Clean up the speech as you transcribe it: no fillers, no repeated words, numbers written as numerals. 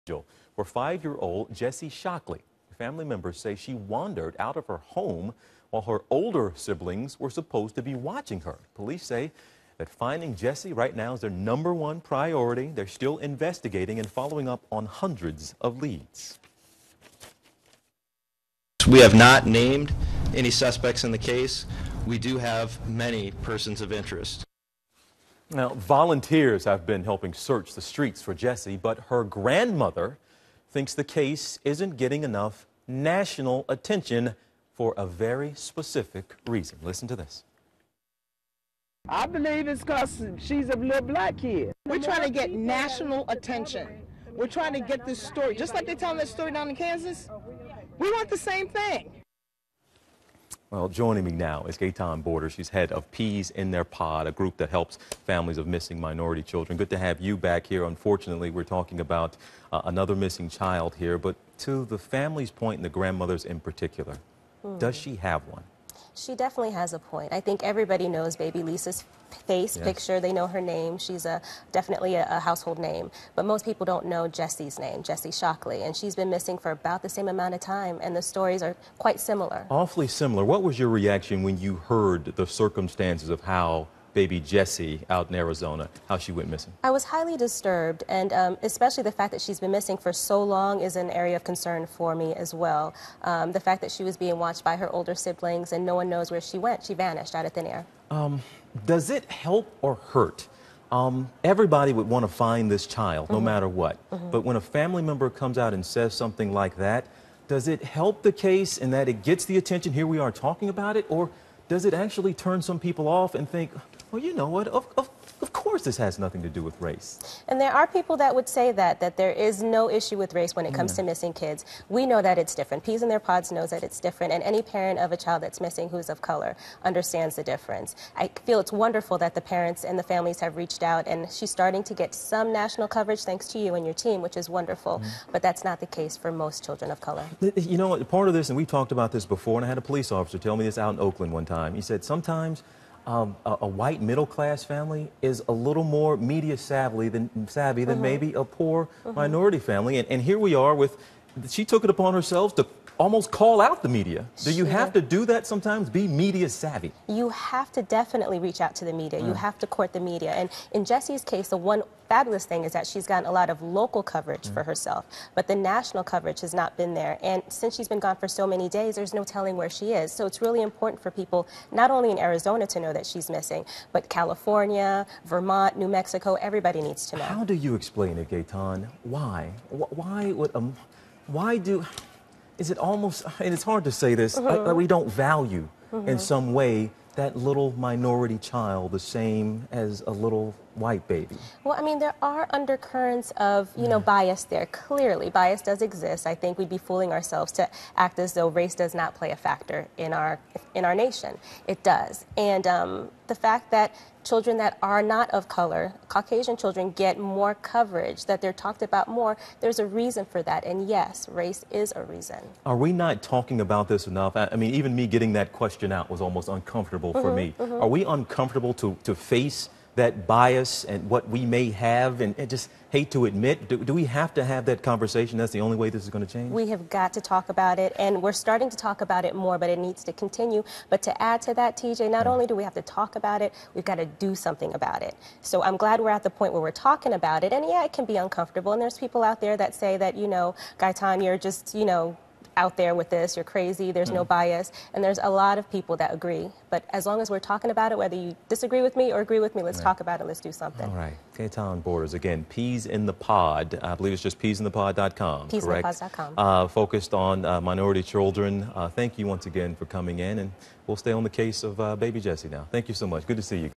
For 5-year-old Jessie Shockley. Family members say she wandered out of her home while her older siblings were supposed to be watching her. Police say that finding Jessie right now is their #1 priority. They're still investigating and following up on hundreds of leads. We have not named any suspects in the case. We do have many persons of interest. Now, volunteers have been helping search the streets for Jessie, but her grandmother thinks the case isn't getting enough national attention for a very specific reason. Listen to this. I believe it's because she's a little black kid. We're trying to get national attention. We're trying to get this story, just like they're telling that story down in Kansas. We want the same thing. Well, joining me now is Gaetane Borders. She's head of Peas in Their Pod, a group that helps families of missing minority children. Good to have you back here. Unfortunately, we're talking about another missing child here, but to the family's point and the grandmother's in particular, does she have one? She definitely has a point. I think everybody knows baby Lisa's face, yes. Picture. They know her name. She's definitely a household name. But most people don't know Jessie's name, Jessie Shockley. And she's been missing for about the same amount of time. And the stories are quite similar. Awfully similar. What was your reaction when you heard the circumstances of how baby Jessie out in Arizona, how she went missing? I was highly disturbed, and especially the fact that she's been missing for so long is an area of concern for me as well. The fact that she was being watched by her older siblings and no one knows where she went. She vanished out of thin air. Does it help or hurt? Everybody would want to find this child, no matter what. But when a family member comes out and says something like that, does it help the case in that it gets the attention, here we are talking about it, or does it actually turn some people off and think, well, you know what, of course this has nothing to do with race? And there are people that would say that there is no issue with race when it comes to missing kids. We know that it's different. Peas in Their Pods knows that it's different, and any parent of a child that's missing who's of color understands the difference. I feel it's wonderful that the parents and the families have reached out, and she's starting to get some national coverage thanks to you and your team, which is wonderful, but that's not the case for most children of color. You know, part of this, and we've talked about this before, and I had a police officer tell me this out in Oakland one time. He said sometimes a white middle-class family is a little more media savvy than maybe a poor minority family. And here we are with, she took it upon herself to almost call out the media. Do you have to do that sometimes, be media savvy? You have to definitely reach out to the media. You have to court the media. And in Jessie's case, the one fabulous thing is that she's gotten a lot of local coverage for herself, but the national coverage has not been there. And since she's been gone for so many days, there's no telling where she is. So it's really important for people, not only in Arizona to know that she's missing, but California, Vermont, New Mexico, everybody needs to know. How do you explain it, Gaetane? Why? Is it almost, and it's hard to say this, we don't value in some way that little minority child the same as a little white baby? Well, I mean, there are undercurrents of, bias there. Clearly, bias does exist. I think we'd be fooling ourselves to act as though race does not play a factor in our nation. It does. And the fact that children that are not of color, Caucasian children, get more coverage, that they're talked about more, there's a reason for that. And yes, race is a reason. Are we not talking about this enough? I mean, even me getting that question out was almost uncomfortable for me. Are we uncomfortable to face that bias and what we may have and just hate to admit? Do we have to have that conversation? That's the only way this is going to change? We have got to talk about it, and we're starting to talk about it more, but it needs to continue. But to add to that, TJ, not only do we have to talk about it, we've got to do something about it. So I'm glad we're at the point where we're talking about it, and yeah, it can be uncomfortable, and there's people out there that say that, Gaetane, you're just, out there with this, you're crazy, there's no bias, and there's a lot of people that agree. But as long as we're talking about it, whether you disagree with me or agree with me, let's talk about it, let's do something. All right. Gaetane Borders, again, Peas in the Pod. I believe it's just peasinthepod.com, correct? Peasinthepod.com. Focused on minority children. Thank you once again for coming in, and we'll stay on the case of baby Jessie now. Thank you so much. Good to see you.